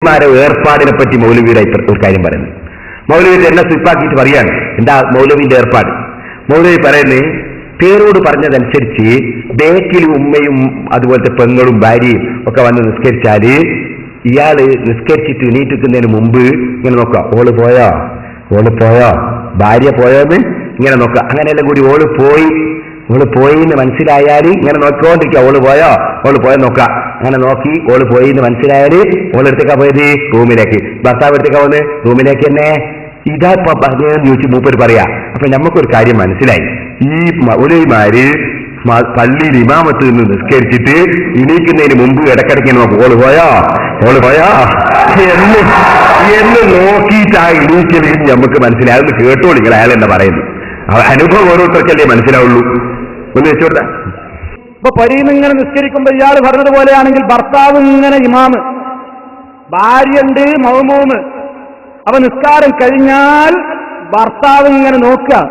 ഏർപ്പാടിനെ പറ്റി മൗലവിയുടെ ഒരു കാര്യം പറയുന്നത്. മൗലവി എന്നെ സ്വിപ്പാക്കിയിട്ട് പറയാണ് എന്താ മൗലവിന്റെ ഏർപ്പാട്. മൗലവി പറയുന്നത് പേരോട് പറഞ്ഞതനുസരിച്ച് ബേക്കിൽ ഉമ്മയും അതുപോലത്തെ പെങ്ങളും ഭാര്യയും ഒക്കെ വന്ന് നിസ്കരിച്ചാല് ഇയാള് നിസ്കരിച്ചിട്ട് എണീറ്റിക്കുന്നതിന് മുമ്പ് ഇങ്ങനെ നോക്കുക, ഓള് പോയോ ഭാര്യ പോയോന്ന് ഇങ്ങനെ നോക്കുക. അങ്ങനെയെല്ലാം കൂടി ഓള് പോയി എന്ന് മനസ്സിലായാല് ഇങ്ങനെ നോക്കിക്കൊണ്ടിരിക്കുക, ഓള് പോയോ നോക്കുക. അങ്ങനെ നോക്കി ഓള് പോയി എന്ന് മനസ്സിലായാല് ഓളെടുത്തേക്കാ പോയത് റൂമിലേക്ക്, ഭർത്താവ് എടുത്തേക്കാ പോകുന്നത് റൂമിലേക്ക് തന്നെ. ഇതാ ഇപ്പൊ പറഞ്ഞതെന്ന് ചോദിച്ചു മൂപ്പര് പറയാ. അപ്പൊ നമുക്കൊരു കാര്യം മനസ്സിലായി, ഈ മൗലവിമാര് പള്ളിയിൽ ഇമാമത്ത് നിന്ന് നിസ്കരിച്ചിട്ട് എണീക്കുന്നതിന് മുമ്പ് ഇടക്കിടയ്ക്ക് നോക്കും, ഓള് പോയോ എന്ന് നോക്കിയിട്ടാ എണീക്കല് നമുക്ക് മനസ്സിലായി. അതൊന്ന് കേട്ടോളിങ്ങൾ അയാൾ എന്താ പറയുന്നത്. അനുഭവം ഓരോരുത്തർക്കല്ലേ മനസ്സിലാവുള്ളൂ. ഒന്ന് വെച്ചോട്ടെ. ഇപ്പൊ പരീന്ന് ഇങ്ങനെ നിസ്കരിക്കുമ്പോ ഇയാൾ പറഞ്ഞതുപോലെയാണെങ്കിൽ ഭർത്താവ് ഇങ്ങനെ ഇമാമ്, ഭാര്യയുണ്ട് മൗമൂമ്. അപ്പൊ നിസ്കാരം കഴിഞ്ഞാൽ ഭർത്താവ് ഇങ്ങനെ നോക്കുക,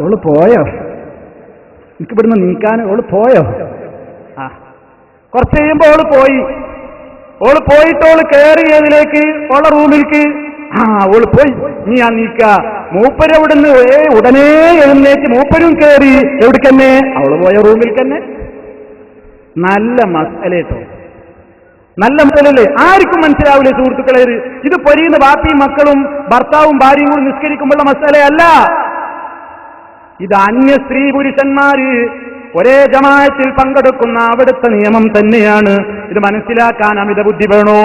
ഓള് പോയോ, എനിക്ക് ഇവിടുന്ന് നീക്കാൻ, ഓള് പോയോ. കുറച്ച് കഴിയുമ്പോ ഓള് പോയിട്ട് ഓള് കയറിയതിലേക്ക് ഓളെ റൂമിലേക്ക്, ഓള് പോയി, നീ ആ നീക്ക. മൂപ്പര് അവിടുന്ന് ഉടനെ എഴുന്നേറ്റ് മൂപ്പരും കയറി എവിടേക്കന്നെ, അവള് പോയ റൂമിൽ തന്നെ. നല്ല മസലേട്ടോ, നല്ല മസലല്ലേ, ആർക്കും മനസ്സിലാവില്ലേ സുഹൃത്തുക്കളെ. ഇത് പൊരിയുന്ന ബാപ്പിയും മക്കളും ഭർത്താവും ഭാര്യയും കൂടി നിസ്കരിക്കുമ്പോഴുള്ള മസലയല്ല. ഇത് അന്യ സ്ത്രീ പുരുഷന്മാര് ഒരേ ജമാഅത്തിൽ പങ്കെടുക്കുന്ന അവിടുത്തെ നിയമം തന്നെയാണ്. ഇത് മനസ്സിലാക്കാൻ അമിത ബുദ്ധി വേണോ?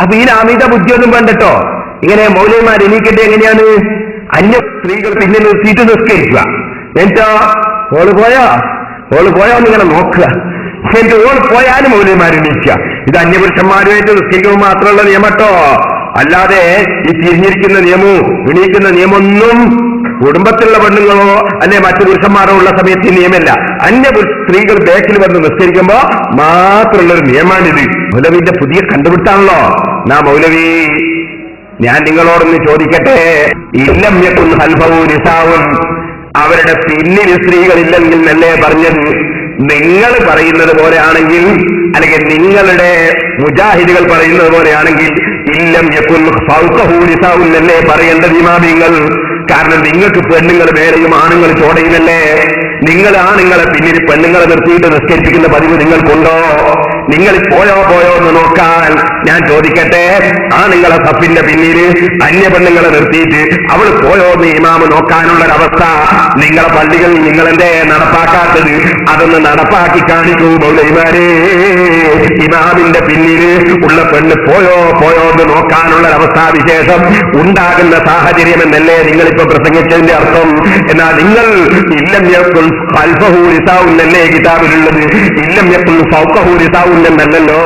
അപ്പൊ ഈ അമിത ബുദ്ധിയൊന്നും വേണ്ടട്ടോ. ഇങ്ങനെ മൗലവിമാർ എണീക്കട്ടെ എങ്ങനെയാണ്? അന്യ സ്ത്രീകൾ പിന്നെ നിർത്തിയിട്ട് നിസ്കരിക്കുക, എന്നിട്ടോ ഓള് പോയോ എന്നിങ്ങനെ നോക്കുക. എന്നിട്ട് ഓൾ പോയാലും മൗലവിമാർ എണീക്കുക. ഇത് അന്യപുരുഷന്മാരുമായിട്ട് നിസ്കരിക്കുമ്പോൾ മാത്രമുള്ള നിയമട്ടോ. അല്ലാതെ ഈ തിരിഞ്ഞിരിക്കുന്ന നിയമവും എണീക്കുന്ന നിയമമൊന്നും കുടുംബത്തിലുള്ള പെണ്ണുങ്ങളോ അല്ലെ മറ്റു പുരുഷന്മാരോ ഉള്ള സമയത്ത് ഈ നിയമമല്ല. സ്ത്രീകൾ ബാക്കിൽ വന്ന് നിസ്കരിക്കുമ്പോ മാത്രമുള്ളൊരു നിയമമാണിത്. മൗലവിന്റെ പുതിയ കണ്ടുപിടുത്താണല്ലോ. മൗലവി, ഞാൻ നിങ്ങളോടൊന്ന് ചോദിക്കട്ടെ, ഇല്ലം യകുൻ ഖൽഫഹു നിസാഉൻ, അവരുടെ പിന്നിൽ സ്ത്രീകളില്ലെങ്കിൽ എന്നല്ലേ പറഞ്ഞത്? നിങ്ങൾ പറയുന്നത് പോലെയാണെങ്കിൽ, അല്ലെങ്കിൽ നിങ്ങളുടെ മുജാഹിദുകൾ പറയുന്നത് പോലെയാണെങ്കിൽ ഇല്ലം യകുൻ ഫൗഖഹു നിസാഉൻ എന്നല്ലേ പറയേണ്ടത് ഇമാമിങ്ങൾ. കാരണം നിങ്ങൾക്ക് പെണ്ണുങ്ങൾ വേറെയും ആണുങ്ങൾ ചോടയുമല്ലേ. നിങ്ങൾ ആണുങ്ങളെ പിന്നിൽ പെണ്ണുങ്ങളെ നിർത്തിയിട്ട് നിസ്കരിപ്പിക്കുന്ന പതിവ് നിങ്ങൾക്കുണ്ടോ? നിങ്ങൾ പോയോ എന്ന് നോക്കാൻ ഞാൻ ചോദിക്കട്ടെ. ആണുങ്ങളെ സഫിന്റെ പിന്നിൽ അന്യ പെണ്ണുങ്ങളെ നിർത്തിയിട്ട് അവൾ പോയോ എന്ന് ഇമാമ് നോക്കാനുള്ളൊരവസ്ഥ നിങ്ങളെ പള്ളികളിൽ നിങ്ങളെന്തേ നടപ്പാക്കാത്തത്? അതൊന്ന് നടപ്പാക്കി കാണിക്കൂ മൗലവിമാരെ. ഇമാമിന്റെ പിന്നിൽ ഉള്ള പെണ്ണ് പോയോ എന്ന് നോക്കാനുള്ളൊരവസ്ഥ വിശേഷം ഉണ്ടാകുന്ന സാഹചര്യം എന്നല്ലേ നിങ്ങളിപ്പോ പ്രസംഗിച്ചതിന്റെ അർത്ഥം? എന്നാൽ നിങ്ങൾ ഇല്ലം യകുൻ ഖൽഫഹു നിസാഉൻ എന്നല്ലേ കിതാബിലുള്ളത്, ഇല്ലം യകുൻ ഫൗഖഹു നിസാഉൻ എന്നല്ലോ.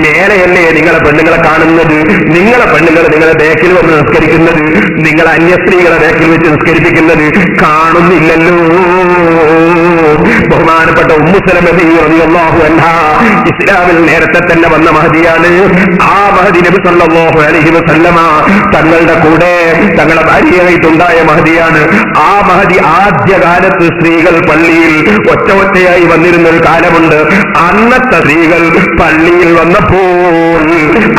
മേലെയല്ലേ നിങ്ങളെ പെണ്ണുങ്ങളെ കാണുന്നത്? നിങ്ങളെ പെണ്ണുങ്ങൾ നിങ്ങളെ ബേക്കിൽ വന്ന് നിസ്കരിക്കുന്നത്, നിങ്ങളെ അന്യ സ്ത്രീകളെ ബേക്കിൽ വെച്ച് നിസ്കരിപ്പിക്കുന്നത് കാണുന്നില്ലല്ലോ. ബഹുമാനപ്പെട്ട ഉമ്മു സലമ റളിയല്ലാഹു അൻഹാ ഇസ്ലാമിൽ നേരത്തെ തന്നെ വന്ന മഹദിയാണ്. ആ മഹദി നബി സല്ലല്ലാഹു അലൈഹി വസല്ലമ തങ്ങളുടെ കൂടെ തങ്ങളുടെ ഭാര്യയായിട്ടുണ്ടായ മഹദിയാണ്. ആ മഹദി ആദ്യകാലത്ത് സ്ത്രീകൾ പള്ളിയിൽ ഒറ്റയായി വന്നിരുന്ന ഒരു കാലമുണ്ട്. അന്നത്തെ സ്ത്രീകൾ പള്ളിയിൽ വന്നപ്പോൾ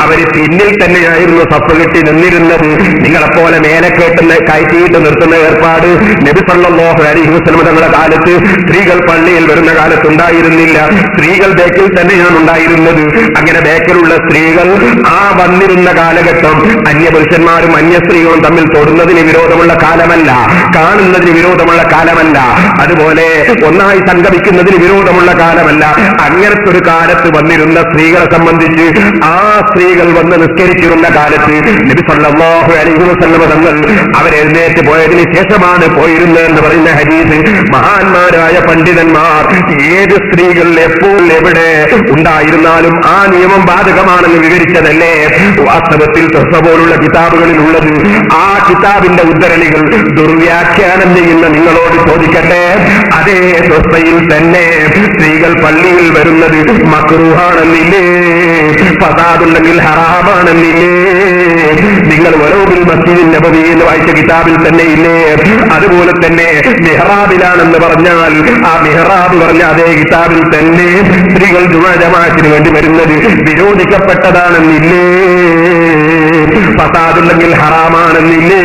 അവര് പിന്നിൽ തന്നെയായിരുന്നു സഫ് കെട്ടി നിന്നിരുന്നത്. നിങ്ങളെപ്പോലെ മേലെ കയറ്റിയിട്ട് നിർത്തുന്ന ഏർപ്പാട് നബി സല്ലല്ലാഹു അലൈഹി വസല്ലം തങ്ങളുടെ കാലത്ത് സ്ത്രീകൾ പള്ളിയിൽ വരുന്ന കാലത്ത് ഉണ്ടായിരുന്നില്ല. സ്ത്രീകൾ ബേക്കിൽ തന്നെയാണ് ഉണ്ടായിരുന്നത്. അങ്ങനെ ബേക്കിലുള്ള സ്ത്രീകൾ ആ വന്നിരുന്ന കാലഘട്ടം അന്യപുരുഷന്മാരും അന്യ സ്ത്രീകളും തമ്മിൽ തൊടുന്നതിന് വിരോധമുള്ള കാലമല്ല, കാണുന്നതിന് വിരോധമുള്ള കാലമല്ല, അതുപോലെ ഒന്നായി സംഗമിക്കുന്നതിന് വിരോധമുള്ള കാലമല്ല. അങ്ങനത്തെ ഒരു കാലത്ത് വന്നിരുന്ന സ്ത്രീകളെ സംബന്ധിച്ച് ആ സ്ത്രീകൾ വന്ന് നിസ്കരിച്ചിരുന്ന കാലത്ത് നബി സല്ലല്ലാഹു അലൈഹി വസല്ലം തങ്ങൾ അവരെഴുന്നേറ്റ് പോയതിന് ശേഷമാണ് പോയിരുന്നത് എന്ന് പറയുന്ന ഹദീസ് മഹാന്മാരായ പണ്ഡിതന്മാർ ഏത് സ്ത്രീകൾ എപ്പോൾ എവിടെ ഉണ്ടായിരുന്നാലും ആ നിയമം ബാധകമാണെന്ന് വിവരിച്ചതല്ലേ വാസ്തവത്തിൽ ത്വസ്സ പോലുള്ള കിതാബുകളിലുള്ളത്. ആ കിതാബിന്റെ ഉദ്ധരണികൾ ദുർവ്യാഖ്യാനം ചെയ്യുന്ന നിങ്ങളോട് ചോദിക്കട്ടെ, അതേ ത്വസ്സയിൽ തന്നെ സ്ത്രീകൾ പള്ളിയിൽ വരുന്നത് മക്റൂഹാണെന്നില്ലേ, ഫസാദുണ്ടെങ്കിൽ ഹറാമാണെന്നില്ലേ? നിങ്ങൾ വലൗബിൽ മസ്ജിദിൻ നബവി എന്ന് വായിച്ച കിതാബിൽ തന്നെ ഇല്ലേ? അതുപോലെ തന്നെ മിഹ്റാബിലാണെന്ന് പറഞ്ഞാൽ ആ മിഹ്റാബ് പറഞ്ഞ അതേ കിതാബിൽ തന്നെ സ്ത്രീകൾ ജുമാ ജമാഅത്തിന് വേണ്ടി വരുന്നത് വിരോധിക്കപ്പെട്ടതാണെന്നില്ലേ? ഫസാദുണ്ടെങ്കിൽ ഹറാമാണെന്നില്ലേ?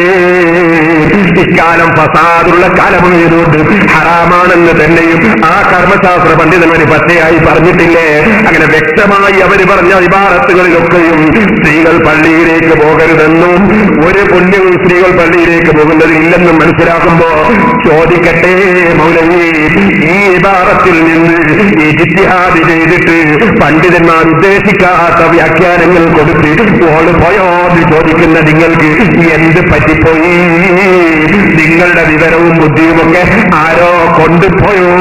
ഇക്കാലം ഫസാദുള്ള കാലമായതുകൊണ്ട് ഹറാമാണെന്ന് തന്നെയും ആ കർമ്മശാസ്ത്ര പണ്ഡിതന്മാര് പച്ചയായി പറഞ്ഞിട്ടില്ലേ? അങ്ങനെ വ്യക്തമായി അവർ പറഞ്ഞ ഇബാറത്തുകളിലൊക്കെയും സ്ത്രീകൾ പള്ളിയിലേക്ക് പോകരുതെന്നും ഒരു പുണ്യവും സ്ത്രീകൾ പള്ളിയിലേക്ക് പോകുന്നത് ഇല്ലെന്നും മനസ്സിലാക്കുമ്പോ ചോദിക്കട്ടെ മൗലവി, ഈ ഇബാറത്തിൽ നിന്ന് ഇജ്തിഹാദ് ചെയ്തിട്ട് പണ്ഡിതന്മാർ ഉദ്ദേശിക്കാത്ത വ്യാഖ്യാനങ്ങൾ കൊടുത്ത് ഓള് പോയോ എന്ന് ചോദിക്കുന്ന നിങ്ങൾക്ക് എന്ത് പറ്റിപ്പോയി? നിങ്ങളുടെ വിവരവും ബുദ്ധിയുമൊക്കെ ആരോ കൊണ്ടുപോയോ?